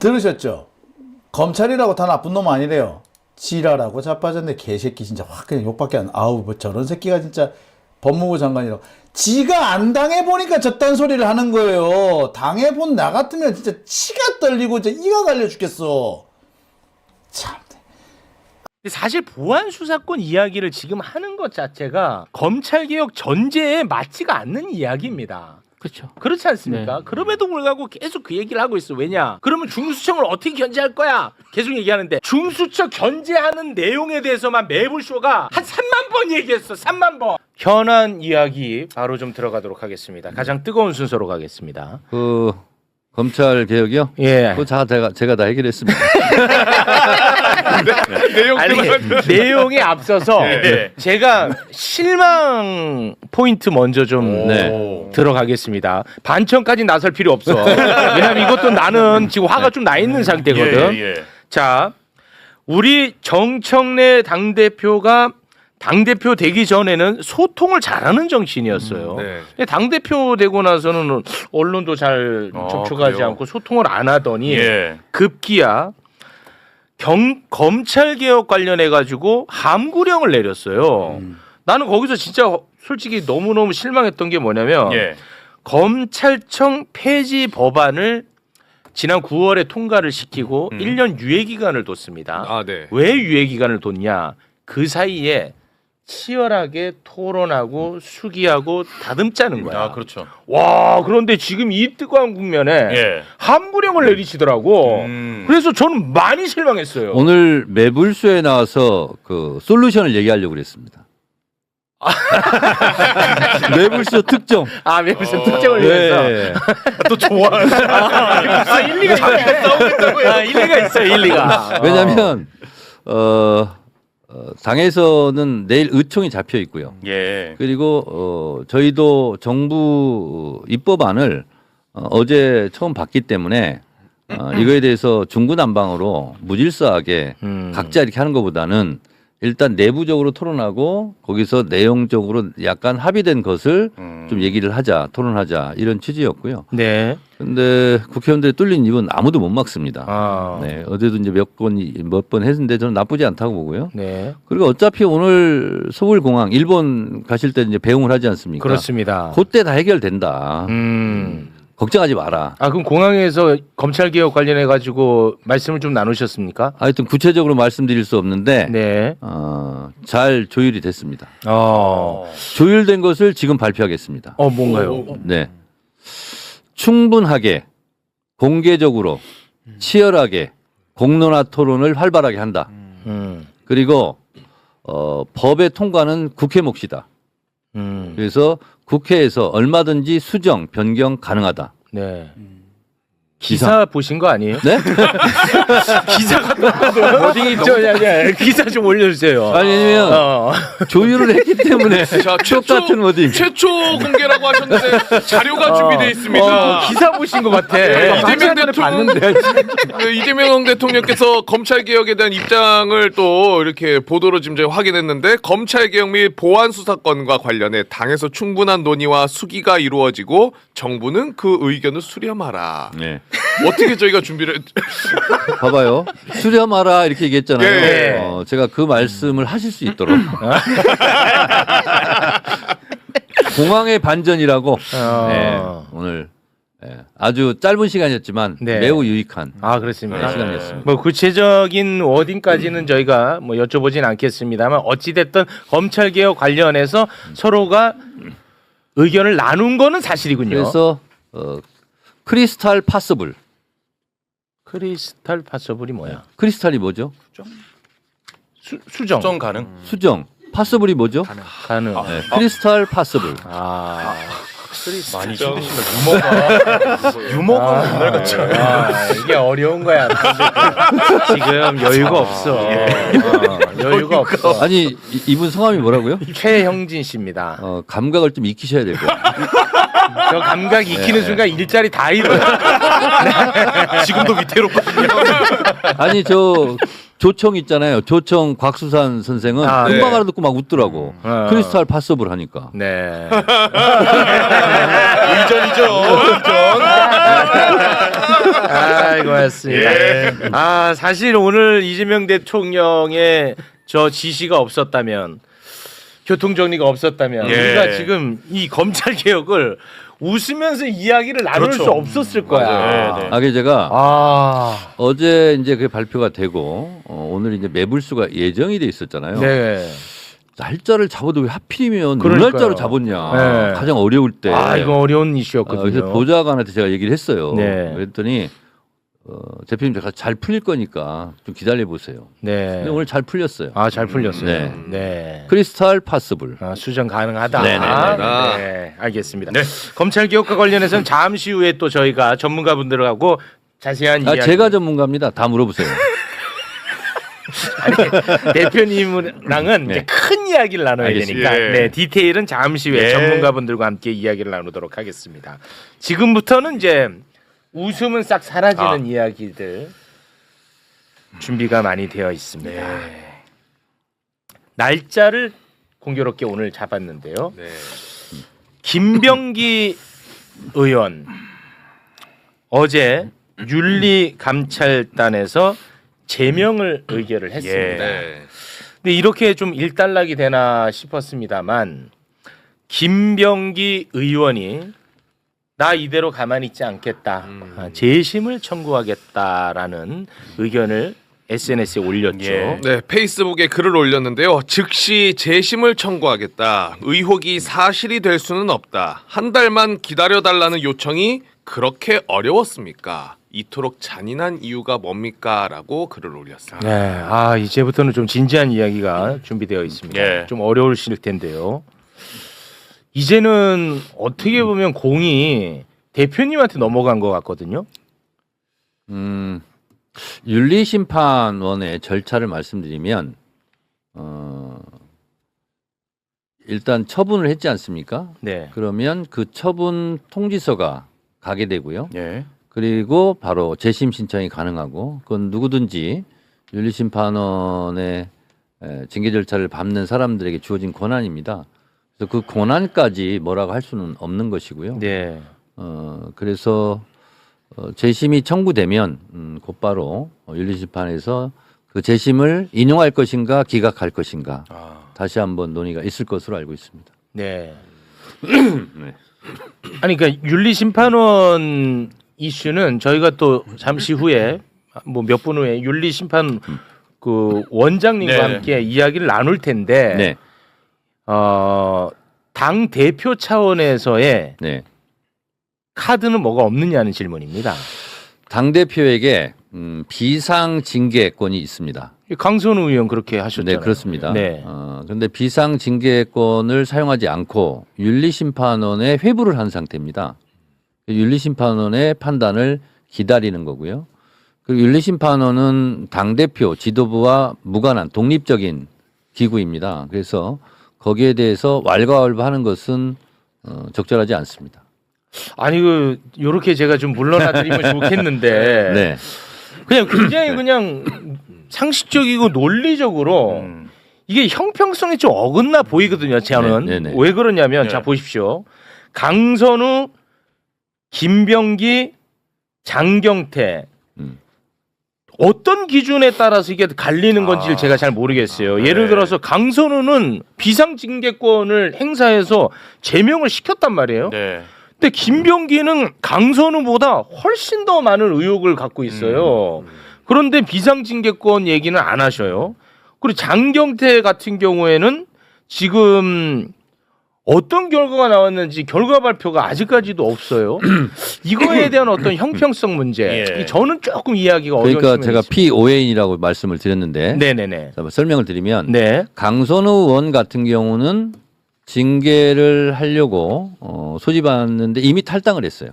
들으셨죠? 검찰이라고 다 나쁜 놈 아니래요. 지랄하고 자빠졌네 개새끼 진짜 확 그냥 욕밖에 안. 아우 뭐 저런 새끼가 진짜 법무부 장관이라고. 지가 안 당해보니까 저딴 소리를 하는 거예요. 당해본 나 같으면 진짜 치가 떨리고 진짜 이가 갈려 죽겠어. 참. 사실 보안 수사권 이야기를 지금 하는 것 자체가 검찰 개혁 전제에 맞지가 않는 이야기입니다. 그렇죠. 그렇지 않습니까? 네. 그럼에도 불구하고 계속 그 얘기를 하고 있어. 왜냐? 그러면 중수청을 어떻게 견제할 거야? 계속 얘기하는데 중수청 견제하는 내용에 대해서만 매불쇼가 한 3만 번 얘기했어. 3만 번. 현안 이야기 바로 좀 들어가도록 하겠습니다. 가장 뜨거운 순서로 가겠습니다. 그 검찰 개혁이요? 예. 그거 제가 다 해결했습니다. 아니, 내용에 앞서서 제가 실망 포인트 먼저 좀 들어가겠습니다. 반천까지 나설 필요 없어. 왜냐면 이것도 나는 지금 화가 좀 나 있는 상태거든. 자, 우리 정청래 당대표가 당대표 되기 전에는 소통을 잘하는 정치인이었어요. 근데 당대표 되고 나서는 언론도 잘 접촉하지 그래요? 않고 소통을 안 하더니 급기야 검찰개혁 관련해가지고 함구령을 내렸어요. 나는 거기서 진짜 솔직히 너무너무 실망했던 게 뭐냐면 검찰청 폐지 법안을 지난 9월에 통과를 시키고 1년 유예기간을 뒀습니다. 아, 네. 왜 유예기간을 뒀냐? 그 사이에 치열하게 토론하고 수기하고 다듬자는 거야. 아, 그렇죠. 와, 그런데 지금 이 뜨거운 국면에 함구령을 내리시더라고. 그래서 저는 많이 실망했어요. 오늘 매불쇼에 나와서 그 솔루션을 얘기하려고 그랬습니다. 매불쇼 특정. 아, 무슨 특정을 위해서. 네. 또 좋아. 일리가 있어요. 일리가 있어요. 일리가. 왜냐하면 당에서는 내일 의총이 잡혀 있고요. 그리고 저희도 정부 입법안을 어제 처음 봤기 때문에 이거에 대해서 중구난방으로 무질서하게 각자 이렇게 하는 것보다는 일단 내부적으로 토론하고 거기서 내용적으로 약간 합의된 것을 좀 얘기를 하자, 토론하자 이런 취지였고요. 네. 근데 국회의원들이 뚫린 입은 아무도 못 막습니다. 아. 네, 어제도 이제 몇 번 했는데 저는 나쁘지 않다고 보고요. 네. 그리고 어차피 오늘 서울공항 일본 가실 때 이제 배웅을 하지 않습니까? 그렇습니다. 그때 다 해결된다. 걱정하지 마라. 아, 그럼 공항에서 검찰 개혁 관련해 가지고 말씀을 좀 나누셨습니까? 하여튼 구체적으로 말씀드릴 수 없는데 네. 잘 조율이 됐습니다. 어. 조율된 것을 지금 발표하겠습니다. 뭔가요? 네. 충분하게 공개적으로 치열하게 공론화 토론을 활발하게 한다. 그리고 법의 통과는 국회 몫이다. 그래서 국회에서 얼마든지 수정, 변경 가능하다. 네. 기사 보신 거 아니에요? 네? 기사가 워딩이 기사 좀 올려주세요. 아니, 왜냐면 조율을 했기 때문에 똑같은 워딩. 최초 공개라고 하셨는데 자료가 준비되어 있습니다. 기사 보신 것 같아. 이재명 대통령께서 검찰 개혁에 대한 입장을 또 이렇게 보도로 지금 확인했는데 검찰 개혁 및 보안 수사권과 관련해 당에서 충분한 논의와 수기가 이루어지고 정부는 그 의견을 수렴하라. 네. 어떻게 저희가 준비를 봐봐요. 수렴하라 이렇게 얘기했잖아요. 네. 제가 그 말씀을 하실 수 있도록. 공항의 반전이라고 오늘 아주 짧은 시간이었지만 매우 유익한 그렇습니다. 시간이었습니다. 뭐 구체적인 워딩까지는 저희가 뭐 여쭤보진 않겠습니다만 어찌됐든 검찰 개혁 관련해서 서로가 의견을 나눈 거는 사실이군요. 그래서 크리스탈 파서블. 크리스탈 파서블이 뭐야? 크리스탈이 뭐죠? 수정. 수정 가능? 수정. 파서블이 뭐죠? 가능. 네, 크리스탈 파서블. 많이 힘드시다. 유머가 옛날 같잖아. 이게 어려운 거야. 지금 여유가 없어. 여유가 없어. 아니 이분 성함이 뭐라고요? 최형진 씨입니다. 감각을 좀 익히셔야 되고요. 저 감각 익히는 순간 일자리 다 잃어요. 지금도 위태롭거든요. 아니 저 조청 있잖아요. 조청 곽수산 선생은 아, 금방 네. 알아듣고 막 웃더라고. 크리스탈 파서블 하니까. 네. 의전이죠. 아, 고맙습니다. 아, 사실 오늘 이재명 대통령의 저 지시가 없었다면, 교통 정리가 없었다면, 예. 우리가 지금 이 검찰 개혁을 웃으면서 이야기를 나눌 그렇죠. 수 없었을 거야. 맞아요. 네. 아, 그게 제가 아, 어제 이제 그게 발표가 되고 오늘 이제 매불수가 예정이 돼 있었잖아요. 네. 날짜를 잡아도 왜 하필이면 그러니까요. 날짜로 잡았냐. 네. 가장 어려울 때. 아, 이거 어려운 그래서 이슈였거든요. 보좌관한테 제가 얘기를 했어요. 네. 그랬더니 대표님 제가 잘 풀릴 거니까 좀 기다려 보세요. 네. 근데 오늘 잘 풀렸어요. 아, 잘 풀렸어요. 네. 네. 크리스탈 파서블. 아, 수정 가능하다. 네네네. 네, 알겠습니다. 검찰 개혁과 관련해서는 잠시 후에 또 저희가 전문가분들하고 자세한 아, 이야기. 제가 전문가입니다. 다 물어보세요. 아니, 대표님랑은 네. 이제 큰 이야기를 나눠야 알겠습니다. 되니까 예. 네, 디테일은 잠시 후에 예. 전문가분들과 함께 이야기를 나누도록 하겠습니다. 지금부터는 이제 웃음은 싹 사라지는 이야기들 준비가 많이 되어 있습니다. 날짜를 공교롭게 오늘 잡았는데요. 네. 김병기 의원 어제 윤리감찰단에서 제명을 의결을 했습니다. 네. 근데 이렇게 좀 일단락이 되나 싶었습니다만 김병기 의원이 나 이대로 가만히 있지 않겠다. 재심을 청구하겠다라는 의견을 SNS에 올렸죠. 예. 네, 페이스북에 글을 올렸는데요. 즉시 재심을 청구하겠다. 의혹이 사실이 될 수는 없다. 한 달만 기다려달라는 요청이 그렇게 어려웠습니까? 이토록 잔인한 이유가 뭡니까? 라고 글을 올렸습니다. 네, 아 이제부터는 좀 진지한 이야기가 준비되어 있습니다. 예. 좀 어려우실 텐데요. 이제는 어떻게 보면 공이 대표님한테 넘어간 것 같거든요. 윤리심판원의 절차를 말씀드리면 일단 처분을 했지 않습니까? 네. 그러면 그 처분 통지서가 가게 되고요. 예. 그리고 바로 재심 신청이 가능하고 그건 누구든지 윤리심판원의 징계 절차를 밟는 사람들에게 주어진 권한입니다. 그래서 그 권한까지 뭐라고 할 수는 없는 것이고요. 네. 그래서 재심이 청구되면 곧바로 윤리심판에서 그 재심을 인용할 것인가 기각할 것인가 다시 한번 논의가 있을 것으로 알고 있습니다. 네. 아니 그러니까 윤리심판원 이슈는 저희가 또 잠시 후에 뭐 몇 분 후에 윤리심판 그 원장님과 네네. 함께 이야기를 나눌 텐데 네, 당 대표 차원에서의 네. 카드는 뭐가 없느냐는 질문입니다. 당 대표에게 비상 징계권이 있습니다. 강선우 의원 그렇게 하셨잖아요. 네, 그렇습니다. 네. 그런데 비상 징계권을 사용하지 않고 윤리심판원에 회부를 한 상태입니다. 윤리심판원의 판단을 기다리는 거고요. 그리고 윤리심판원은 당 대표 지도부와 무관한 독립적인 기구입니다. 그래서 거기에 대해서 왈가왈부하는 것은 적절하지 않습니다. 아니 그 요렇게 제가 좀 물러나드리면 좋겠는데 네. 그냥 굉장히 그냥 상식적이고 논리적으로 이게 형평성이 좀 어긋나 보이거든요. 저는 네, 네, 네. 왜 그러냐면 네. 자 보십시오. 강선우, 김병기, 장경태 어떤 기준에 따라서 이게 갈리는 건지를 제가 잘 모르겠어요. 예를 들어서 강선우는 비상징계권을 행사해서 제명을 시켰단 말이에요. 네. 근데 김병기는 강선우보다 훨씬 더 많은 의혹을 갖고 있어요. 그런데 비상징계권 얘기는 안 하셔요. 그리고 장경태 같은 경우에는 지금 어떤 결과가 나왔는지 결과 발표가 아직까지도 없어요. 이거에 대한 어떤 형평성 문제, 예. 저는 조금 이해하기가 어려운 그러니까 측면이 제가 있습니다. POA인이라고 말씀을 드렸는데 네네네. 자, 설명을 드리면 네. 강선우 의원 같은 경우는 징계를 하려고 소집하는데 이미 탈당을 했어요.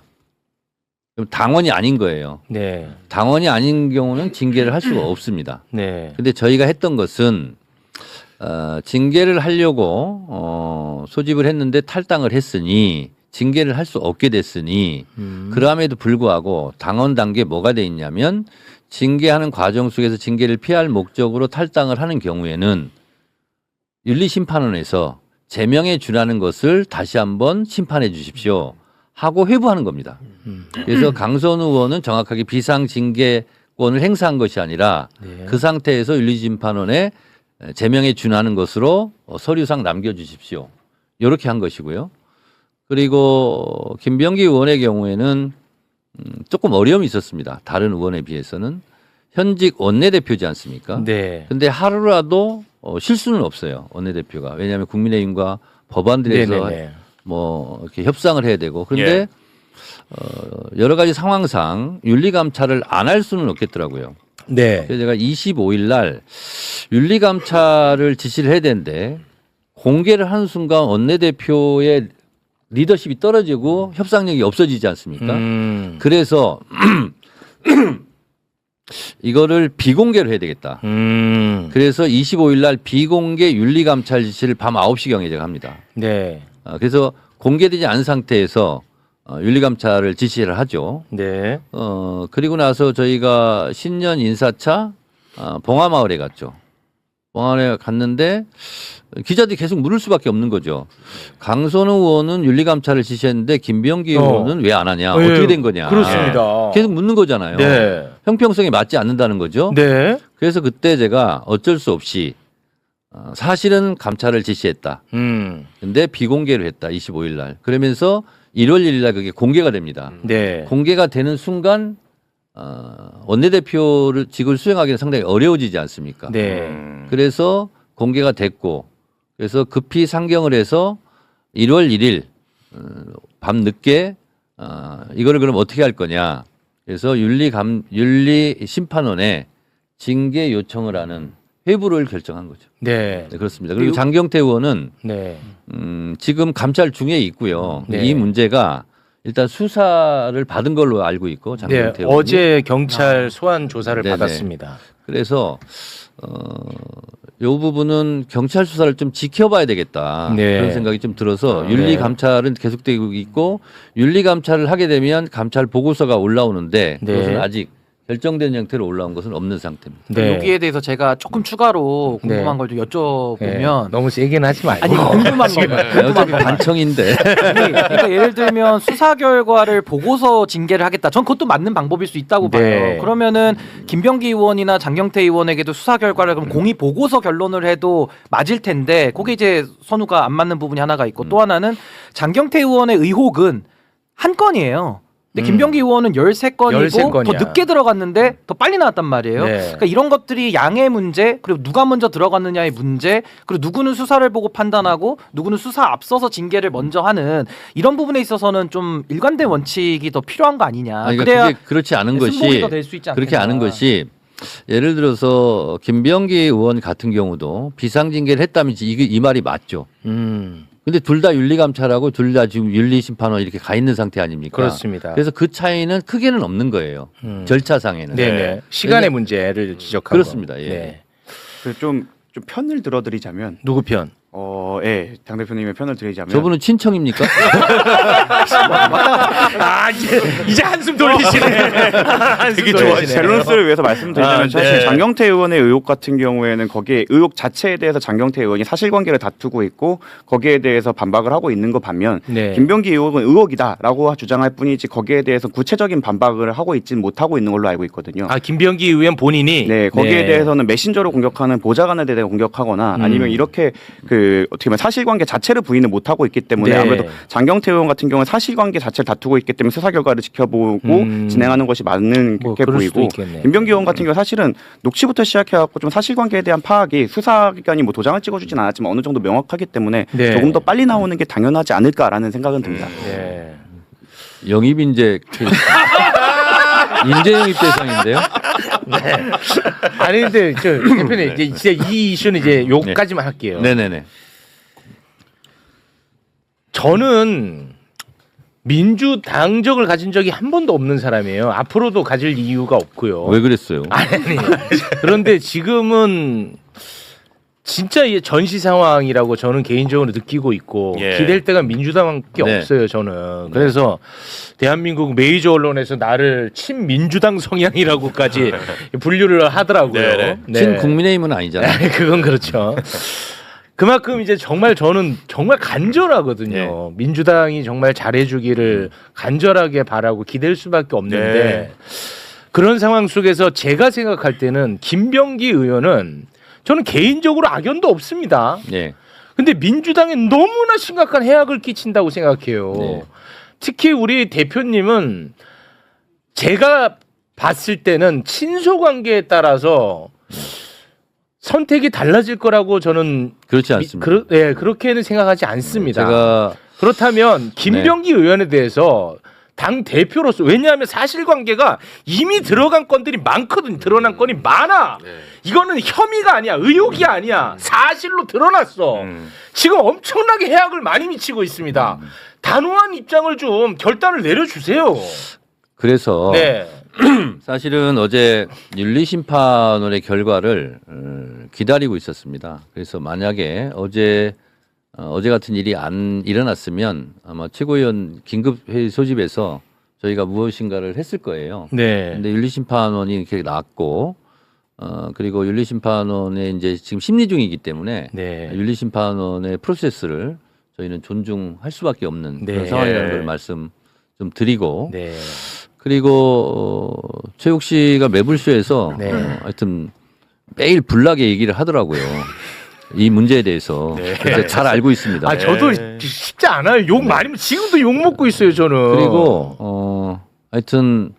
그럼 당원이 아닌 거예요. 네. 당원이 아닌 경우는 징계를 할 수가 없습니다. 네. 근데 저희가 했던 것은 징계를 하려고 소집을 했는데 탈당을 했으니 징계를 할 수 없게 됐으니 그럼에도 불구하고 당원 단계에 뭐가 돼 있냐면 징계하는 과정 속에서 징계를 피할 목적으로 탈당을 하는 경우에는 윤리심판원에서 제명에 준하는 것을 다시 한번 심판해 주십시오 하고 회부하는 겁니다. 그래서 강선우 의원은 정확하게 비상징계권을 행사한 것이 아니라 그 상태에서 윤리심판원에 제명에 준하는 것으로 서류상 남겨주십시오. 이렇게 한 것이고요. 그리고 김병기 의원의 경우에는 조금 어려움이 있었습니다. 다른 의원에 비해서는 현직 원내대표지 않습니까? 네. 근데 하루라도 실수는 없어요. 원내대표가. 왜냐하면 국민의힘과 법안들에서 네네네. 뭐 이렇게 협상을 해야 되고 그런데 여러 가지 상황상 윤리감찰을 안 할 수는 없겠더라고요. 네. 그래서 제가 25일 날 윤리감찰을 지시를 해야 되는데 공개를 하는 순간 원내대표의 리더십이 떨어지고 협상력이 없어지지 않습니까? 그래서 이거를 비공개로 해야 되겠다. 그래서 25일 날 비공개 윤리감찰 지시를 밤 9시경에 제가 합니다. 네. 그래서 공개되지 않은 상태에서 윤리감찰을 지시를 하죠. 네. 그리고 나서 저희가 신년 인사차 봉화마을에 갔죠. 봉화마을에 갔는데 기자들이 계속 물을 수밖에 없는 거죠. 강선우 의원은 윤리감찰을 지시했는데 김병기 의원은 왜 안 하냐? 네. 어떻게 된 거냐? 그렇습니다. 계속 묻는 거잖아요. 네. 형평성에 맞지 않는다는 거죠. 네. 그래서 그때 제가 어쩔 수 없이 사실은 감찰을 지시했다. 근데 비공개를 했다. 25일 날. 그러면서 1월 1일 날 그게 공개가 됩니다. 네. 공개가 되는 순간 원내대표를 직을 수행하기는 상당히 어려워지지 않습니까? 네. 그래서 공개가 됐고 그래서 급히 상경을 해서 1월 1일 밤 늦게 이거를 그럼 어떻게 할 거냐. 그래서 윤리심판원에 징계 요청을 하는 회부를 결정한 거죠. 네. 네, 그렇습니다. 그리고 장경태 의원은 네. 지금 감찰 중에 있고요. 네. 이 문제가 일단 수사를 받은 걸로 알고 있고 네. 장경태 의원이. 어제 경찰 소환 조사를 네네. 받았습니다. 그래서 이 부분은 경찰 수사를 좀 지켜봐야 되겠다. 네. 그런 생각이 좀 들어서 윤리 감찰은 계속되고 있고 윤리 감찰을 하게 되면 감찰 보고서가 올라오는데 네. 그것은 아직 결정된 형태로 올라온 것은 없는 상태입니다. 네. 여기에 대해서 제가 조금 추가로 궁금한 걸 좀 여쭤보면 네. 너무 세게는 하지 말고. 아니 궁금한 거 어차피 반청인데. 그러니까 예를 들면 수사 결과를 보고서 징계를 하겠다. 전 그것도 맞는 방법일 수 있다고 봐요. 네. 그러면은 김병기 의원이나 장경태 의원에게도 수사 결과를 그럼 공의 보고서 결론을 해도 맞을 텐데 그게 이제 선우가 안 맞는 부분이 하나가 있고 또 하나는 장경태 의원의 의혹은 한 건이에요. 근데 김병기 의원은 13건이고 13건이야. 더 늦게 들어갔는데 더 빨리 나왔단 말이에요. 네. 그러니까 이런 것들이 양의 문제, 그리고 누가 먼저 들어갔느냐의 문제, 그리고 누구는 수사를 보고 판단하고 누구는 수사 앞서서 징계를 먼저 하는 이런 부분에 있어서는 좀 일관된 원칙이 더 필요한 거 아니냐. 그러니까 그래야 그게 그렇지 않은 것이 승부가 될 수 있지 그렇게 않겠나. 않은 것이 예를 들어서 김병기 의원 같은 경우도 비상징계를 했다면 이 말이 맞죠. 근데 둘 다 윤리감찰하고 둘 다 지금 윤리심판원 이렇게 가 있는 상태 아닙니까? 그렇습니다. 그래서 그 차이는 크게는 없는 거예요. 절차상에는. 네네. 시간의 문제를 지적하고. 그렇습니다. 예. 네. 좀 편을 들어드리자면, 누구 편? 예, 당 대표님의 편을 드리자면, 저분은 친청입니까? 아 이제 한숨 돌리시네. 한숨 되게 돌리시네. 밸런스를 위해서 말씀드리자면 아, 사실 네. 장경태 의원의 의혹 같은 경우에는 거기에 의혹 자체에 대해서 장경태 의원이 사실관계를 다투고 있고 거기에 대해서 반박을 하고 있는 거 반면 네. 김병기 의혹은 의혹이다라고 주장할 뿐이지 거기에 대해서 구체적인 반박을 하고 있지는 못하고 있는 걸로 알고 있거든요. 아 김병기 의원 본인이. 네, 거기에 대해서는 메신저로 공격하는 보좌관에 대해 공격하거나 아니면 이렇게 그 어떻게 보면 사실관계 자체를 부인을 못하고 있기 때문에 네. 아무래도 장경태 의원 같은 경우는 사실관계 자체를 다투고 있기 때문에 수사 결과를 지켜보고 진행하는 것이 맞는 뭐 게 그럴 수도 보이고 있겠네. 김병기 의원 같은 경우 사실은 녹취부터 시작해갖고 좀 사실관계에 대한 파악이 수사기관이 뭐 도장을 찍어주진 않았지만 어느 정도 명확하기 때문에 네. 조금 더 빨리 나오는 게 당연하지 않을까라는 생각은 듭니다. 네. 영입인재 케이스. 인재 영입 대상인데요. 아니 근데 저 대표님 이제 진짜 이 이슈는 이제 요까지만 할게요. 네네네. 저는 민주당적을 가진 적이 한 번도 없는 사람이에요. 앞으로도 가질 이유가 없고요. 왜 그랬어요? 아니 그런데 지금은 진짜 이 전시 상황이라고 저는 개인적으로 느끼고 있고 기댈 데가 민주당밖에 네. 없어요 저는. 그래서 대한민국 메이저 언론에서 나를 친민주당 성향이라고까지 분류를 하더라고요. 네. 친국민의힘은 아니잖아요. 그건 그렇죠. 그만큼 이제 정말 저는 정말 간절하거든요. 민주당이 정말 잘해주기를 간절하게 바라고 기댈 수밖에 없는데 그런 상황 속에서 제가 생각할 때는 김병기 의원은 저는 개인적으로 악연도 없습니다. 네. 근데 민주당에 너무나 심각한 해악을 끼친다고 생각해요. 네. 특히 우리 대표님은 제가 봤을 때는 친소 관계에 따라서 선택이 달라질 거라고 저는 그렇지 않습니다. 그렇게는 생각하지 않습니다. 제가 그렇다면 김병기 의원에 대해서 당 대표로서 왜냐하면 사실관계가 이미 들어간 건들이 많거든. 드러난 건이 많아. 이거는 혐의가 아니야, 의혹이 아니야, 사실로 드러났어. 지금 엄청나게 해악을 많이 미치고 있습니다. 단호한 입장을 좀 결단을 내려주세요. 그래서 네. 사실은 어제 윤리심판원의 결과를 기다리고 있었습니다. 그래서 만약에 어제 같은 일이 안 일어났으면 아마 최고위원 긴급회의 소집에서 저희가 무엇인가를 했을 거예요. 네. 근데 윤리심판원이 이렇게 나왔고, 그리고 윤리심판원의 이제 지금 심리 중이기 때문에 네. 윤리심판원의 프로세스를 저희는 존중할 수밖에 없는 네. 그런 상황이라는 걸 말씀 좀 드리고, 네. 그리고 최욱 씨가 매불쇼에서 네. 하여튼 매일 불나게 얘기를 하더라고요. 이 문제에 대해서 그래서 잘 알고 있습니다. 아 저도 쉽지 않아요. 욕 많이 지금도 욕 먹고 있어요 저는. 그리고 하여튼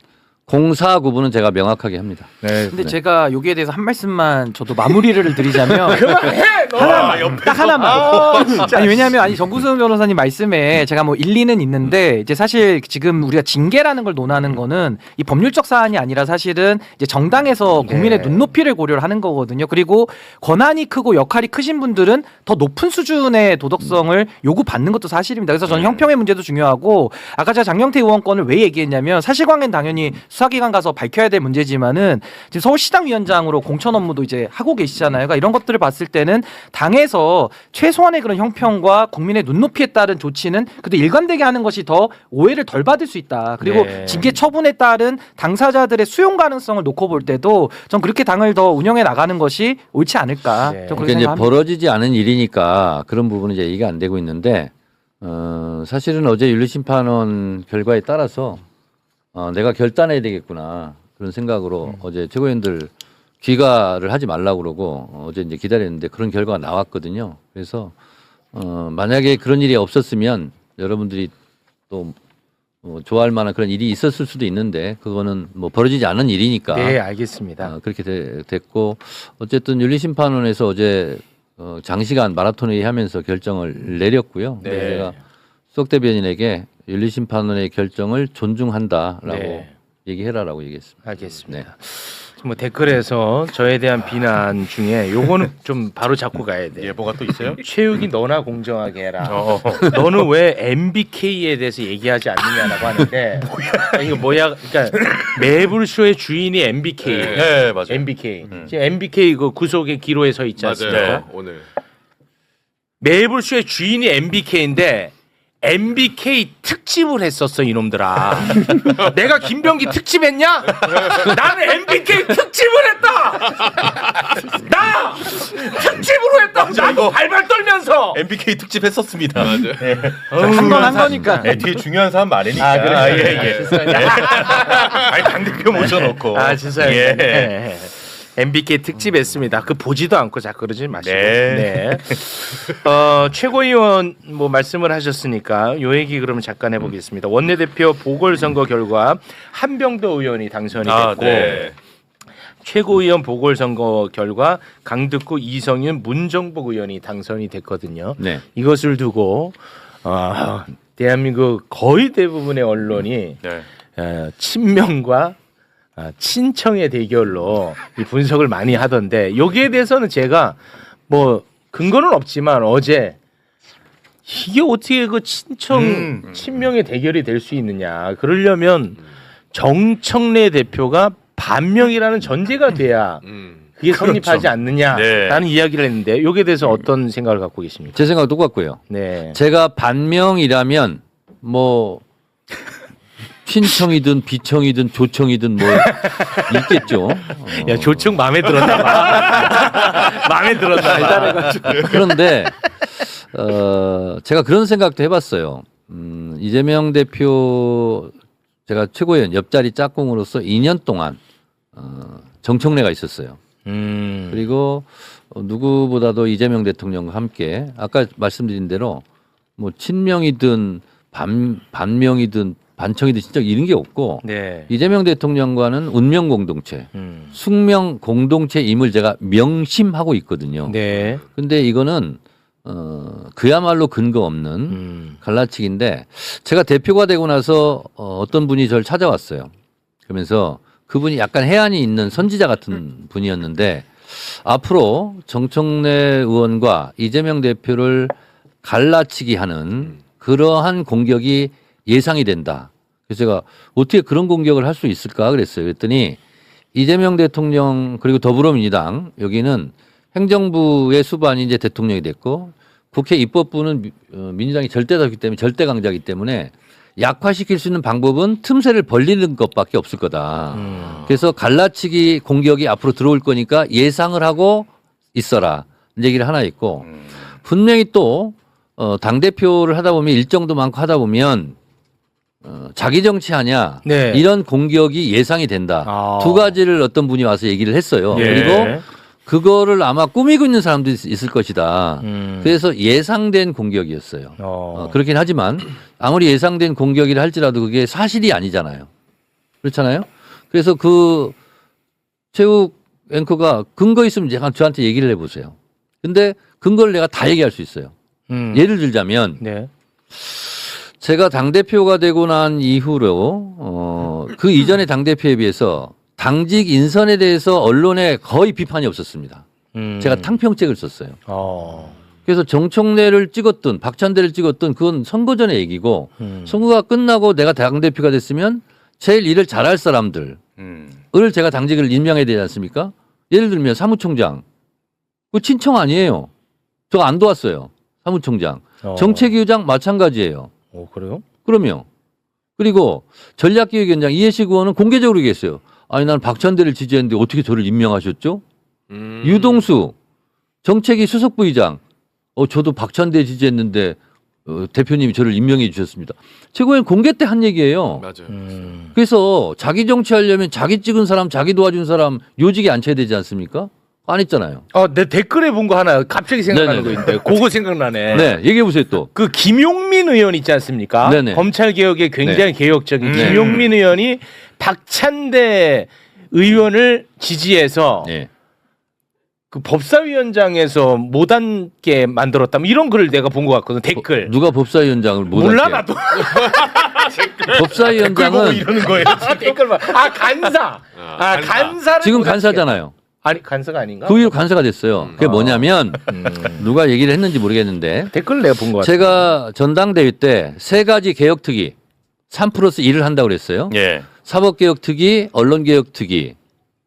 공사 구분은 제가 명확하게 합니다. 근데 제가 여기에 대해서 한 말씀만 저도 마무리를 드리자면 그만해. 딱 하나만. 아니 왜냐하면 아니 정구승 변호사님 말씀에 제가 뭐 일리는 있는데 이제 사실 지금 우리가 징계라는 걸 논하는 거는 이 법률적 사안이 아니라 사실은 이제 정당에서 국민의 눈높이를 고려를 하는 거거든요. 그리고 권한이 크고 역할이 크신 분들은 더 높은 수준의 도덕성을 요구받는 것도 사실입니다. 그래서 저는 형평의 문제도 중요하고 아까 제가 장경태 의원 건을 왜 얘기했냐면 사실관계는 당연히 수사기관 가서 밝혀야 될 문제지만은 지금 서울시당 위원장으로 공천 업무도 이제 하고 계시잖아요. 그러니까 이런 것들을 봤을 때는 당에서 최소한의 그런 형평과 국민의 눈높이에 따른 조치는 그래도 일관되게 하는 것이 더 오해를 덜 받을 수 있다. 그리고 징계 처분에 따른 당사자들의 수용 가능성을 놓고 볼 때도 전 그렇게 당을 더 운영해 나가는 것이 옳지 않을까. 좀 그렇게 그러니까 이제 생각합니다. 벌어지지 않은 일이니까 그런 부분은 이제 얘기가 안 되고 있는데 사실은 어제 윤리심판원 결과에 따라서 내가 결단해야 되겠구나 그런 생각으로 어제 최고위원들 귀가를 하지 말라고 그러고 어제 이제 기다렸는데 그런 결과가 나왔거든요. 그래서 만약에 그런 일이 없었으면 여러분들이 또 좋아할 만한 그런 일이 있었을 수도 있는데 그거는 뭐 벌어지지 않은 일이니까. 네, 알겠습니다. 그렇게 됐고 어쨌든 윤리심판원에서 어제 장시간 마라톤 회의하면서 결정을 내렸고요. 네. 그래서 제가 수석 대변인에게 윤리심판원의 결정을 존중한다라고 얘기해라라고 얘기했습니다. 알겠습니다. 뭐 댓글에서 저에 대한 비난 중에 요거는 좀 바로 잡고 가야 돼. 뭐가 또 있어요? 최욱이 너나 공정하게 해라. 너는 왜 MBK에 대해서 얘기하지 않느냐라고 하는데 이거 뭐야? 그러니까 매불쇼의 주인이 MBK. 네, 맞아요. MBK. 지금 MBK 그 구속의 기로에 서 있지 않습니까? 맞아요. 오늘 매불쇼의 주인이 MBK인데 MBK 특집을 했었어 이놈들아. 내가 김병기 특집했냐? 나는 MBK 특집을 했다. 나 특집으로 했다. 나도 발발 떨면서 MBK 특집 했었습니다. 한 번 한 거니까. 네, 뒤에 중요한 사람 많으니까. 예. 아니 당 대표 모셔놓고. 죄송합니다. 예. MBK 특집했습니다. 그 보지도 않고 자꾸 그러지 마시고. 네. 최고위원 뭐 말씀을 하셨으니까 요 얘기 그러면 잠깐 해보겠습니다. 원내대표 보궐선거 결과 한병도 의원이 당선이 됐고 최고위원 보궐선거 결과 강득구 이성윤 문정복 의원이 당선이 됐거든요. 네. 이것을 두고 대한민국 거의 대부분의 언론이 친명과 친청의 대결로 이 분석을 많이 하던데 여기에 대해서는 제가 뭐 근거는 없지만 어제 이게 어떻게 그 친명의 대결이 될 수 있느냐. 그러려면 정청래 대표가 반명이라는 전제가 돼야 그게 성립하지 않느냐라는 네. 이야기를 했는데 여기에 대해서 어떤 생각을 갖고 계십니까? 제 생각 똑같고요. 네. 제가 반명이라면 뭐 신청이든 비청이든 조청이든 뭐 있겠죠. 야 조청 마음에 들었나 봐. 마음에 들었나 봐. 그런데 제가 그런 생각도 해봤어요. 이재명 대표 제가 최고위원 옆자리 짝꿍으로서 2년 동안 정청래가 있었어요. 그리고 누구보다도 이재명 대통령과 함께 아까 말씀드린 대로 뭐 친명이든 반명이든 반청이든 진짜 이런 게 없고 네. 이재명 대통령과는 운명 공동체, 숙명 공동체임을 제가 명심하고 있거든요. 네. 근데 이거는 그야말로 근거 없는 갈라치기인데 제가 대표가 되고 나서 어떤 분이 저를 찾아왔어요. 그러면서 그분이 약간 해안이 있는 선지자 같은 분이었는데 앞으로 정청래 의원과 이재명 대표를 갈라치기 하는 그러한 공격이 예상이 된다. 그래서 제가 어떻게 그런 공격을 할 수 있을까 그랬어요. 그랬더니 이재명 대통령 그리고 더불어민주당 여기는 행정부의 수반이 이제 대통령이 됐고 국회 입법부는 민주당이 절대다수기 때문에 절대 강자이기 때문에 약화시킬 수 있는 방법은 틈새를 벌리는 것밖에 없을 거다. 그래서 갈라치기 공격이 앞으로 들어올 거니까 예상을 하고 있어라. 얘기를 하나 있고 분명히 또 당대표를 하다 보면 일정도 많고 하다 보면 자기 정치하냐 네. 이런 공격이 예상이 된다. 두 가지를 어떤 분이 와서 얘기를 했어요. 예. 그리고 그거를 아마 꾸미고 있는 사람도 있을 것이다. 그래서 예상된 공격이었어요. 그렇긴 하지만 아무리 예상된 공격이라 할지라도 그게 사실이 아니잖아요. 그렇잖아요. 그래서 그 최욱 앵커가 근거 있으면 저한테 얘기를 해보세요. 근데 근거를 내가 다 얘기할 수 있어요. 예를 들자면 네. 제가 당대표가 되고 난 이후로 그 이전의 당대표에 비해서 당직 인선에 대해서 언론에 거의 비판이 없었습니다. 제가 탕평책을 썼어요. 그래서 정청래를 찍었든 박찬대를 찍었든 그건 선거 전의 얘기고 선거가 끝나고 내가 당대표가 됐으면 제일 일을 잘할 사람들을 제가 당직을 임명해야 되지 않습니까? 예를 들면 사무총장. 그 친청 아니에요. 저 안 도왔어요. 사무총장. 정책위의장 마찬가지예요. 그래요? 그럼요. 그리고 전략기획위원장 이해식 의원은 공개적으로 얘기했어요. 아니 난 박찬대를 지지했는데 어떻게 저를 임명하셨죠? 유동수 정책위 수석부의장 저도 박찬대 지지했는데 대표님이 저를 임명해 주셨습니다. 최고위원 공개 때 한 얘기예요. 맞아요. 그래서 자기 정치하려면 자기 찍은 사람 자기 도와준 사람 요직에 앉혀야 되지 않습니까? 안 했잖아요. 내 댓글에 본 거 하나 갑자기 생각나는 네네네. 거 있는데 그거 생각나네. 네, 얘기해 보세요 또. 그 김용민 의원 있지 않습니까? 네네. 검찰 개혁에 굉장히 개혁적인 김용민 의원이 박찬대 의원을 지지해서 네. 그 법사위원장에서 못 앉게 만들었다. 뭐 이런 글을 내가 본 것 같거든. 댓글. 누가 법사위원장을 못 몰라 할게요? 나도. 법사위원장은 이러는 거예요. 댓글 봐. 간사. 간사를 지금 못 앉게. 간사잖아요. 아니 간사가 아닌가? 그 위로 간사가 됐어요. 그게 뭐냐면 누가 얘기를 했는지 모르겠는데 댓글 내가 본 것 같아. 제가 전당대회 때 세 가지 개혁특위 3+1을 한다고 그랬어요. 예. 사법개혁특위, 언론개혁특위,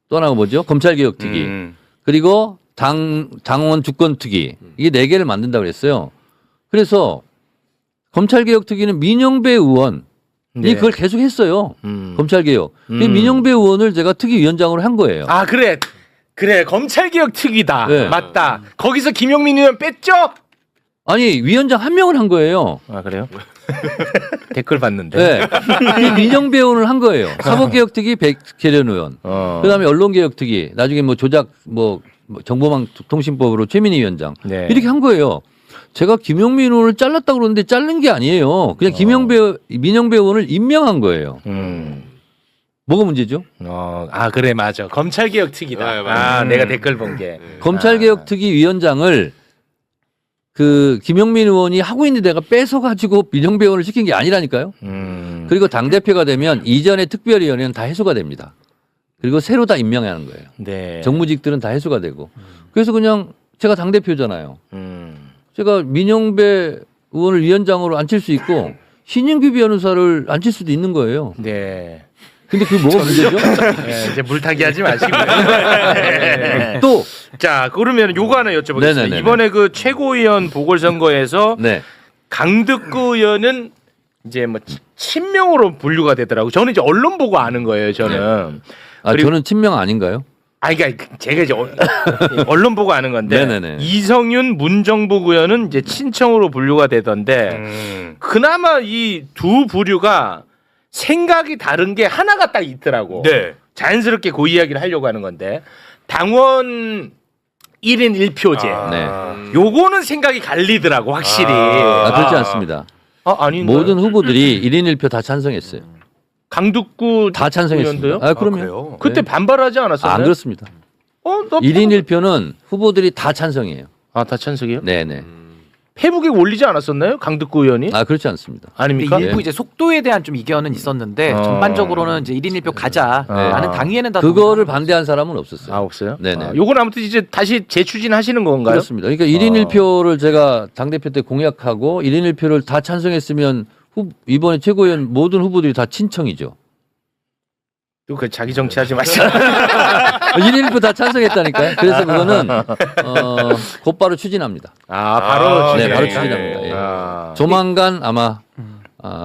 또 하나가 뭐죠? 검찰개혁특위, 그리고 당원 주권특위 이게 4개를 만든다고 그랬어요. 그래서 검찰개혁특위는 민영배 의원이 그걸 계속 했어요. 검찰개혁. 민영배 의원을 제가 특위위원장으로 한 거예요. 그래 검찰개혁 특위다. 네. 맞다. 거기서 김용민 의원 뺐죠? 아니 위원장 한 명을 한 거예요. 그래요? 댓글 봤는데. 네. 이 민영배 의원을 한 거예요. 사법개혁특위 백혜련 의원. 그다음에 언론개혁특위 나중에 뭐 조작 정보망통신법으로 최민희 위원장 네. 이렇게 한 거예요. 제가 김용민 의원을 잘랐다고 그러는데 자른 게 아니에요. 그냥 민영배 의원을 임명한 거예요. 뭐가 문제죠? 그래 맞아. 검찰개혁 특위다. 내가 댓글 본 게. 검찰개혁특위 위원장을 그 김용민 의원이 하고 있는 데가 뺏어가지고 민영배 의원을 시킨 게 아니라니까요. 그리고 당대표가 되면 이전의 특별위원회는 다 해소가 됩니다. 그리고 새로 다 임명하는 거예요. 네. 정무직들은 다 해소가 되고. 그래서 그냥 제가 당대표잖아요. 제가 민영배 의원을 위원장으로 앉힐 수 있고 신인규 변호사를 앉힐 수도 있는 거예요. 네. 근데 그게 뭐가 문제죠? 네, 이제 물타기 하지 마시고요. 네. 또 자, 그러면 요거 하나 여쭤보겠습니다. 네네네네. 이번에 그 최고위원 보궐선거에서 네. 강덕구 의원은 이제 뭐 친명으로 분류가 되더라고요. 저는 이제 언론 보고 아는 거예요, 저는. 아, 그리고- 저는 친명 아닌가요? 아니, 그러니까 제가 이제 언론 보고 아는 건데 네네네. 이성윤 문정복 의원은 이제 친청으로 분류가 되던데 그나마 이 두 부류가 생각이 다른 게 하나가 딱 있더라고. 네. 자연스럽게 그 이야기를 하려고 하는 건데 당원 1인 1표제. 네. 요거는 생각이 갈리더라고 확실히. 아, 그렇지 않습니다. 아닌가요? 모든 후보들이 1인 1표 다 찬성했어요. 강북구 다 찬성했습니다. 의원도요? 아, 그럼요. 그래요? 그때 반발하지 않았었나요? 안 그렇습니다. 너 1인 1표는 후보들이 다 찬성이에요. 다 찬성이요? 네네. 페북에 올리지 않았었나요? 강북구 의원이? 아, 그렇지 않습니다. 근데 아닙니까? 일부 이제 속도에 대한 좀 이견은 있었는데 전반적으로는 이제 1인 1표 가자라는 당위에는 다 그거를 반대한 사람은 없었어요. 없어요? 네네. 요건 아무튼 이제 다시 재추진하시는 건가요? 그렇습니다. 그러니까 1인 1표를 제가 당대표 때 공약하고 1인 1표를 다 찬성했으면 이번에 최고위원 모든 후보들이 다 친청이죠. 또 그 자기 정치하지 마시고. 1인 1표 다 찬성했다니까요. 그래서 그거는 곧바로 추진합니다. 바로 네, 바로 추진하니까. 추진합니다. 예. 아. 조만간 아마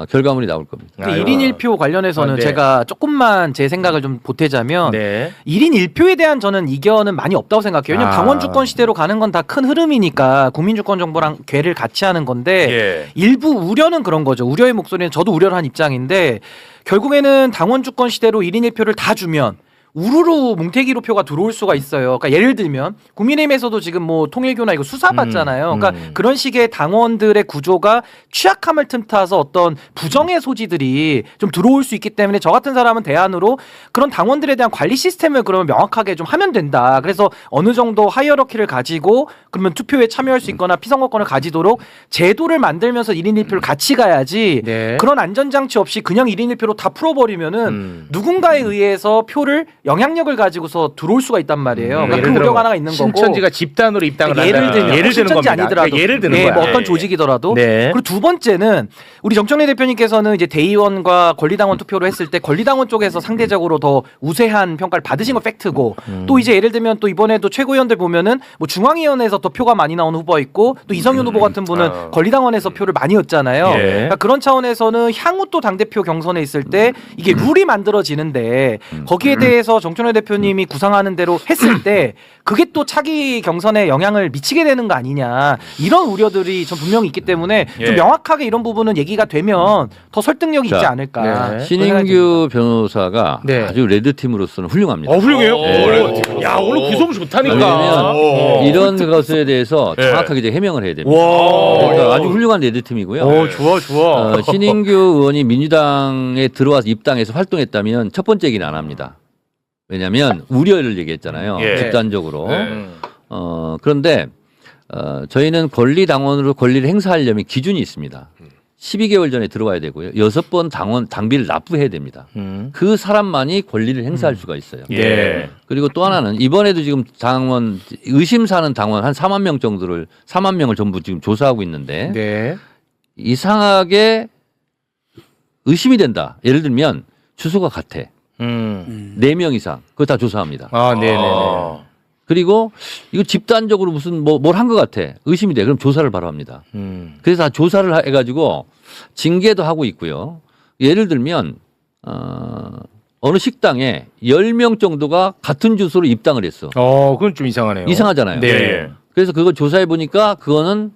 결과물이 나올 겁니다. 근데 1인 1표 관련해서는 네. 제가 조금만 제 생각을 좀 보태자면 네. 1인 1표에 대한 저는 이견은 많이 없다고 생각해요. 왜냐면 당원 주권 시대로 가는 건 다 큰 흐름이니까 국민주권 정부랑 궤를 같이 하는 건데 예. 일부 우려는 그런 거죠. 우려의 목소리는 저도 우려를 한 입장인데 결국에는 당원 주권 시대로 1인 1표를 다 주면 우르르 뭉태기로 표가 들어올 수가 있어요. 그러니까 예를 들면 국민의힘에서도 지금 뭐 통일교나 이거 수사받잖아요. 그러니까 그런 식의 당원들의 구조가 취약함을 틈타서 어떤 부정의 소지들이 좀 들어올 수 있기 때문에 저 같은 사람은 대안으로 그런 당원들에 대한 관리 시스템을 그러면 명확하게 좀 하면 된다. 그래서 어느 정도 하이어러키를 가지고 그러면 투표에 참여할 수 있거나 피선거권을 가지도록 제도를 만들면서 1인 1표를 같이 가야지 네. 그런 안전장치 없이 그냥 1인 1표로 다 풀어버리면은 누군가에 의해서 표를 영향력을 가지고서 들어올 수가 있단 말이에요. 그러니까 그 예를 들어 우려가 하나가 있는 거고. 신천지가 집단으로 입당을 예를 한다. 들면 예를 드는 신천지 겁니다. 아니더라도 그러니까 예를 드는 예, 거야. 뭐 어떤 예. 조직이더라도. 네. 그리고 두 번째는 우리 정청래 대표님께서는 이제 대의원과 권리당원 투표로 했을 때 권리당원 쪽에서 상대적으로 더 우세한 평가를 받으신 건 팩트고 또 이제 예를 들면 또 이번에도 최고위원들 보면은 뭐 중앙위원회에서 더 표가 많이 나온 후보가 있고 또 이성윤 후보 같은 분은 권리당원에서 표를 많이 얻잖아요. 예. 그러니까 그런 차원에서는 향후 또 당대표 경선에 있을 때 이게 룰이 만들어지는데 거기에 대해서 정청래 대표님이 구상하는 대로 했을 때 그게 또 차기 경선에 영향을 미치게 되는 거 아니냐 이런 우려들이 전 분명히 있기 때문에 좀 명확하게 이런 부분은 얘기가 되면 더 설득력이 있지 자, 않을까. 네. 신인규 변호사가 네. 아주 레드팀으로서는 훌륭합니다. 훌륭해요? 네. 야, 오늘 구성 좋다니까. 왜냐면 이런 것에 대해서 정확하게 이제 해명을 해야 됩니다. 그러니까 아주 훌륭한 레드팀이고요. 좋아. 신인규 의원이 민주당에 들어와서 입당해서 활동했다면 첫 번째 얘기는 안 합니다. 왜냐하면 우려를 얘기했잖아요. 예. 집단적으로. 네. 그런데 저희는 권리당원으로 권리를 행사하려면 기준이 있습니다. 12개월 전에 들어와야 되고요. 6번 당비를 납부해야 됩니다. 그 사람만이 권리를 행사할 수가 있어요. 예. 그리고 또 하나는 이번에도 지금 당원 의심 사는 당원 한 4만 명 정도를 4만 명을 전부 지금 조사하고 있는데 네. 이상하게 의심이 된다. 예를 들면 주소가 같아. 4명 이상. 그거 다 조사합니다. 네네네. 그리고 이거 집단적으로 무슨 뭘 한 것 같아. 의심이 돼. 그럼 조사를 바로 합니다. 그래서 다 조사를 해가지고 징계도 하고 있고요. 예를 들면 어느 식당에 10명 정도가 같은 주소로 입당을 했어. 그건 좀 이상하네요. 이상하잖아요. 네. 그래서 그걸 조사해 보니까 그거는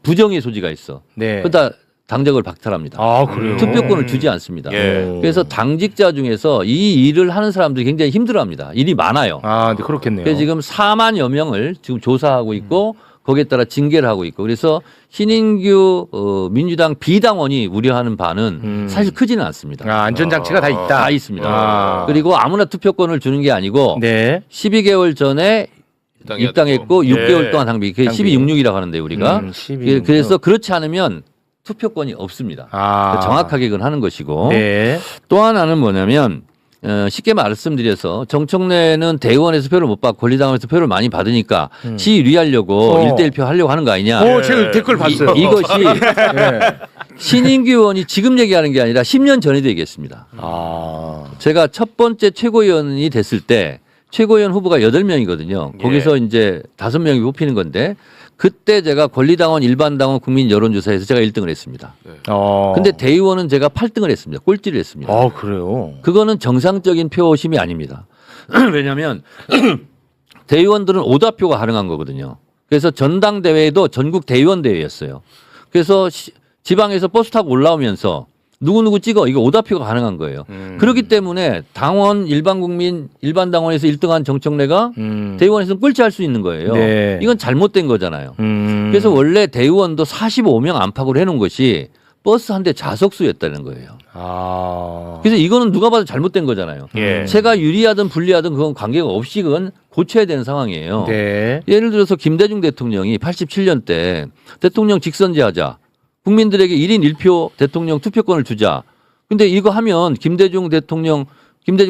부정의 소지가 있어. 네. 그러다 당적을 박탈합니다. 그래요? 투표권을 주지 않습니다. 예. 그래서 당직자 중에서 이 일을 하는 사람들이 굉장히 힘들어합니다. 일이 많아요. 네, 그렇겠네요. 그래서 지금 4만여 명을 지금 조사하고 있고 거기에 따라 징계를 하고 있고 그래서 신인규 민주당 비당원이 우려하는 바는 사실 크지는 않습니다. 안전장치가 다 있다. 다 있습니다. 그리고 아무나 투표권을 주는 게 아니고 네. 12개월 전에 입당했고 6개월 동안 당비. 그게 1266이라고 하는데 우리가. 1266. 그래서 그렇지 않으면 투표권이 없습니다. 정확하게 그건 하는 것이고 네. 또 하나는 뭐냐면 쉽게 말씀드려서 정청래는 대의원에서 표를 못 받고 권리당원에서 표를 많이 받으니까 시위하려고 1대1표 하려고 하는 거 아니냐. 제가 댓글 봤어요. 이것이 신인규 의원이 지금 얘기하는 게 아니라 10년 전에도 얘기했습니다. 제가 첫 번째 최고위원이 됐을 때 최고위원 후보가 8명이거든요. 거기서 이제 5명이 뽑히는 건데 그때 제가 권리당원, 일반당원, 국민 여론조사에서 제가 1등을 했습니다. 근데 대의원은 제가 8등을 했습니다. 꼴찌를 했습니다. 그래요. 그거는 정상적인 표심이 아닙니다. 왜냐하면 대의원들은 오다표가 가능한 거거든요. 그래서 전당대회도 전국 대의원 대회였어요. 그래서 지방에서 버스 타고 올라오면서 누구누구 찍어 이거 오다표가 가능한 거예요. 그렇기 때문에 당원 일반 국민 일반 당원에서 1등한 정청래가 대의원에서는 꼴찌할 수 있는 거예요. 네. 이건 잘못된 거잖아요. 그래서 원래 대의원도 45명 안팎으로 해놓은 것이 버스 한 대 좌석수였다는 거예요. 그래서 이거는 누가 봐도 잘못된 거잖아요. 예. 제가 유리하든 불리하든 그건 관계가 없이 그건 고쳐야 되는 상황이에요. 네. 예를 들어서 김대중 대통령이 87년 때 대통령 직선제 하자. 국민들에게 1인 1표 대통령 투표권을 주자. 근데 이거 하면 김대중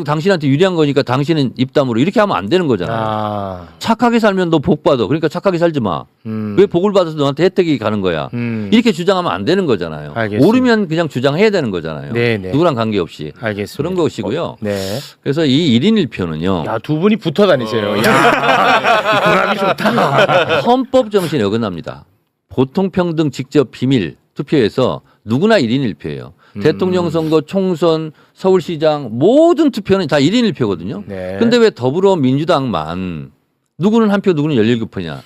당신한테 유리한 거니까 당신은 입담으로 이렇게 하면 안 되는 거잖아요. 착하게 살면 너 복 받아. 그러니까 착하게 살지 마. 왜 복을 받아서 너한테 혜택이 가는 거야. 이렇게 주장하면 안 되는 거잖아요. 알겠습니다. 오르면 그냥 주장해야 되는 거잖아요. 네네. 누구랑 관계없이. 알겠습니다. 그런 것이고요. 네. 그래서 이 1인 1표는요. 야, 두 분이 붙어 다니세요. 야, 궁합이 좋다. 헌법 정신에 어긋납니다. 보통평등 직접 비밀 투표에서 누구나 1인 1표예요. 대통령 선거, 총선, 서울시장 모든 투표는 다 1인 1표거든요. 네. 근데 왜 더불어민주당만 누구는 한 표 누구는 17표냐.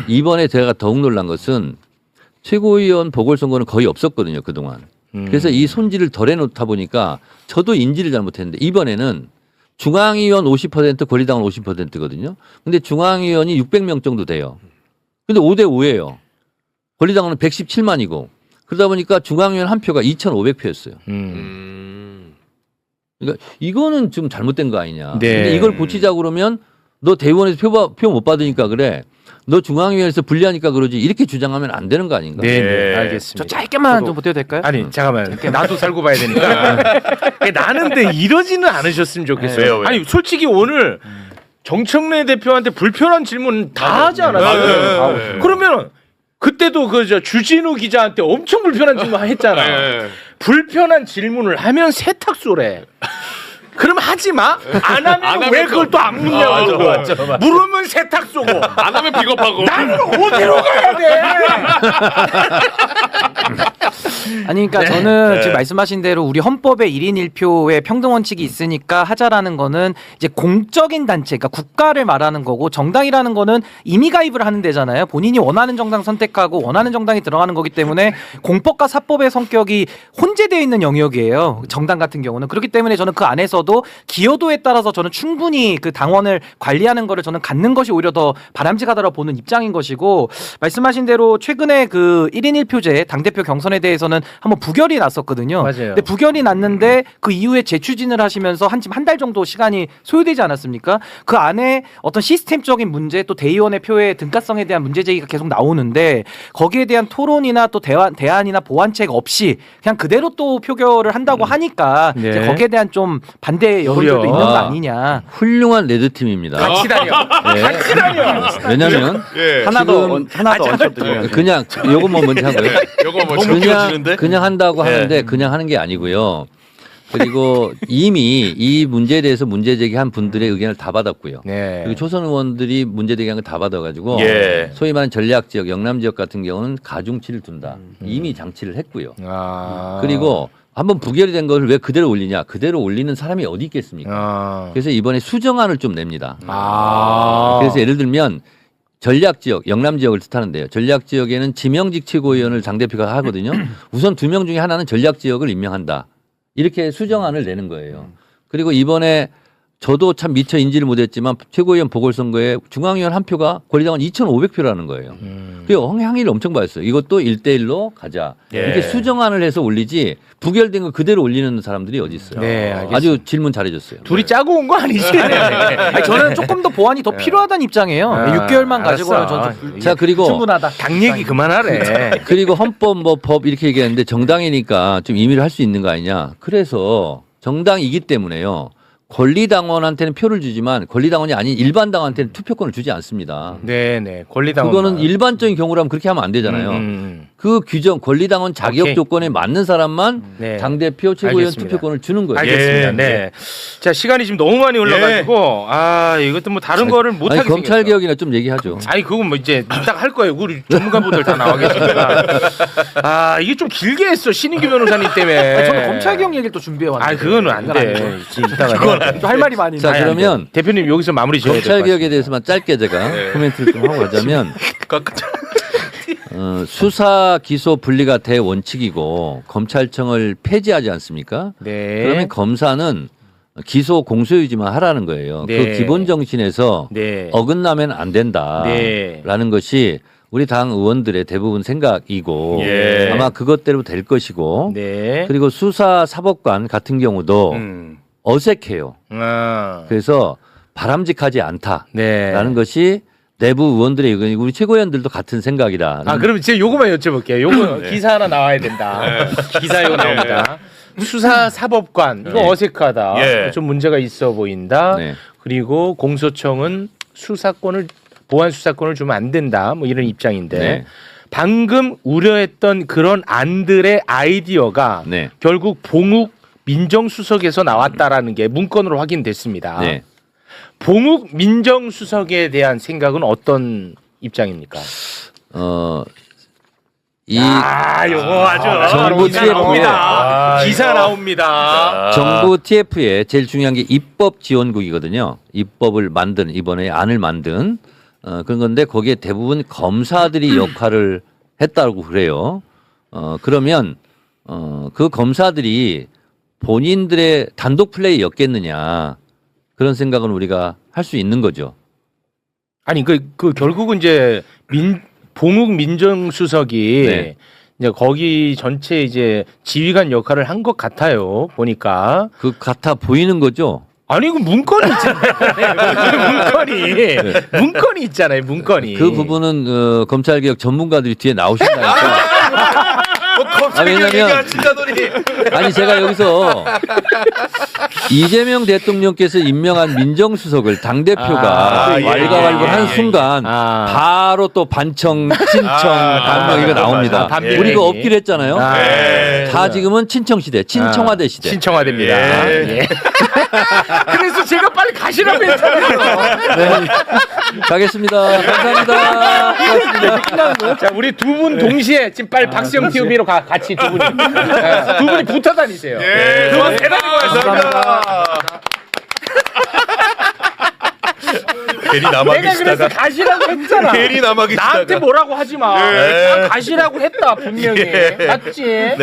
이번에 제가 더욱 놀란 것은 최고위원 보궐선거는 거의 없었거든요. 그동안. 그래서 이 손질을 덜 해놓다 보니까 저도 인지를 잘못했는데 이번에는 중앙위원 50% 권리당원 50%거든요. 근데 중앙위원이 600명 정도 돼요. 근데 5대 5예요. 권리당원은 117만이고 그러다 보니까 중앙위원 한 표가 2,500표였어요. 그러니까 이거는 좀 잘못된 거 아니냐. 네. 근데 이걸 고치자고 그러면 너 대의원에서 표 못 받으니까 그래. 너 중앙위원회에서 불리하니까 그러지. 이렇게 주장하면 안 되는 거 아닌가. 네, 저 알겠습니다. 짧게만 좀 보태도 될까요? 아니 잠깐만 나도 살고 봐야 되니까 나는 근데 이러지는 않으셨으면 좋겠어요. 왜요? 아니 솔직히 오늘 정청래 대표한테 불편한 질문 다 하지 않았어요? 그러면 그때도 그 주진우 기자한테 엄청 불편한 질문 했잖아. 불편한 질문을 하면 세탁소래. 그럼 하지 마. 안 하면 왜 그걸 또 안 묻냐고. 맞아. 물으면 세탁소고. 안 하면 비겁하고. 나는 어디로 가야 돼? 아니 그러니까 저는 지금 말씀하신 대로 우리 헌법에 1인 1표의 평등 원칙이 있으니까 하자라는 거는 이제 공적인 단체, 그러니까 국가를 말하는 거고 정당이라는 거는 임의 가입을 하는 데잖아요. 본인이 원하는 정당 선택하고 원하는 정당이 들어가는 거기 때문에 공법과 사법의 성격이 혼재되어 있는 영역이에요. 정당 같은 경우는. 그렇기 때문에 저는 그 안에서도 기여도에 따라서 저는 충분히 그 당원을 관리하는 거를 저는 갖는 것이 오히려 더 바람직하다고 보는 입장인 것이고 말씀하신 대로 최근에 그 1인 1표제 당대표 경선에 대해서는 한번 부결이 났었거든요. 맞아요. 근데 부결이 났는데 그 이후에 재추진을 하시면서 한 달 정도 시간이 소요되지 않았습니까? 그 안에 어떤 시스템적인 문제 또 대의원의 표의 등가성에 대한 문제 제기가 계속 나오는데 거기에 대한 토론이나 또 대안이나 보완책 없이 그냥 그대로 또 표결을 한다고 하니까 네. 이제 거기에 대한 좀 반대 여론들도 우려. 있는 거 아니냐. 훌륭한 레드팀입니다. 같이 다녀. 같이 다녀. 왜냐면 하나 더 얹혀드리면 그냥 요것만 먼저 하고요. 요거 뭐 그냥 한다고 하는데 그냥 하는 게 아니고요. 그리고 이미 이 문제에 대해서 문제 제기한 분들의 의견을 다 받았고요. 네. 그리고 초선 의원들이 문제 제기한 걸 다 받아가지고 예. 소위 말하는 전략 지역, 영남 지역 같은 경우는 가중치를 둔다. 이미 장치를 했고요. 그리고 한번 부결이 된 것을 왜 그대로 올리냐? 그대로 올리는 사람이 어디 있겠습니까? 그래서 이번에 수정안을 좀 냅니다. 그래서 예를 들면 전략 지역, 영남 지역을 뜻하는데요. 전략 지역에는 지명직 최고위원을 당대표가 하거든요. 우선 2명 중에 하나는 전략 지역을 임명한다. 이렇게 수정안을 내는 거예요. 그리고 이번에 저도 참 미처 인지를 못했지만 최고위원 보궐선거에 중앙위원 한 표가 권리당원 2,500표라는 거예요. 그리고 항의를 엄청 받았어요. 이것도 1대1로 가자. 이렇게 수정안을 해서 올리지 부결된 거 그대로 올리는 사람들이 어디 있어요. 네, 알겠습니다. 아주 질문 잘해줬어요. 둘이 짜고 온 거 아니지? 아니, 저는 조금 더 보완이 더 필요하다는 입장이에요. 6개월만 가지고는 저는 자, 그리고 충분하다. 당 얘기 그만하래. 그리고 헌법 뭐 법 이렇게 얘기하는데 정당이니까 좀 임의를 할 수 있는 거 아니냐. 그래서 정당이기 때문에요. 권리당원한테는 표를 주지만 권리당원이 아닌 일반당원한테는 투표권을 주지 않습니다. 네네. 권리당원. 그거는 일반적인 경우라면 그렇게 하면 안 되잖아요. 그 규정 권리당원 자격 오케이. 조건에 맞는 사람만 네. 당대표 최고위원 알겠습니다. 투표권을 주는 거예요. 알겠습니다. 네. 자, 시간이 지금 너무 많이 흘러가지고 아 이것도 뭐 다른 거를 못 아니, 하게 검찰 생겼어. 개혁이나 좀 얘기하죠. 아니 그건 뭐 이제 딱 할 거예요. 우리 전문가분들 다 나와 계시니까. 아 이게 좀 길게 했어 신인규 변호사님 때문에. 저는 검찰 개혁 얘기를 또 준비해 왔는데. 아 그거는 안 돼. 이따가 할 말이 많이. 자, 아니, 안 그러면 돼. 대표님 여기서 마무리 지어야 될것 검찰 같아요. 개혁에 대해서만 짧게 제가 코멘트를 좀 하고 가자면 수사 기소 분리가 대원칙이고 검찰청을 폐지하지 않습니까? 네. 그러면 검사는 기소 공소유지만 하라는 거예요. 네. 그 기본 정신에서 네. 어긋나면 안 된다라는 네. 것이 우리 당 의원들의 대부분 생각이고 예. 아마 그것대로 될 것이고 네. 그리고 수사 사법관 같은 경우도 어색해요. 아. 그래서 바람직하지 않다라는 네. 것이 내부 의원들의 의견이고 우리 최고위원들도 같은 생각이다. 아 그럼 제가 요거만 여쭤볼게요. 요거 기사 하나 나와야 된다. 기사 이거 나옵니다. 수사 사법관 이거 어색하다. 예. 좀 문제가 있어 보인다. 네. 그리고 공소청은 수사권을 보안 수사권을 주면 안 된다. 뭐 이런 입장인데 네. 방금 우려했던 그런 안들의 아이디어가 네. 결국 봉욱 민정수석에서 나왔다라는 게 문건으로 확인됐습니다. 네. 봉욱 민정수석에 대한 생각은 어떤 입장입니까? 요거 아주 정부 기사 TF. 나옵니다. 기사 나옵니다. 정부 TF에 제일 중요한 게 입법 지원국이거든요. 입법을 만든 이번에 안을 만든 그런 건데 거기에 대부분 검사들이 역할을 했다고 그래요. 그러면 그 검사들이 본인들의 단독 플레이였겠느냐 그런 생각은 우리가 할 수 있는 거죠. 아니 그 결국은 이제 봉욱 민정수석이 네. 이제 거기 전체 이제 지휘관 역할을 한 것 같아요. 보니까 그 같아 보이는 거죠. 아니 그 문건이 있잖아요. 문건이 있잖아요. 문건이 그 부분은 검찰개혁 전문가들이 뒤에 나오신다니까. 왜냐면 아니 제가 여기서 이재명 대통령께서 임명한 민정수석을 당대표가 왈가왈부한 순간 바로 또 반청, 친청, 반명 이거 나옵니다. 우리가 없기로 했잖아요. 다 지금은 친청 시대, 친청화대 시대. 신청화됩니다. 예. 그래서 제가 빨리 가시라고 했잖아요. 네. 가겠습니다. 감사합니다. 고맙습니다. 자, 우리 두 분 동시에 지금 빨리 박수영 TV로 같이 두 분이 두 분이 붙어 다니세요. 두 분 대단히 고맙습니다. 괜히 남아 내가 그래서 계시다가 가시라고 했잖아. 괜히 남아 계시다가 나한테 뭐라고 하지 마. 난 가시라고 했다 분명히. 맞지?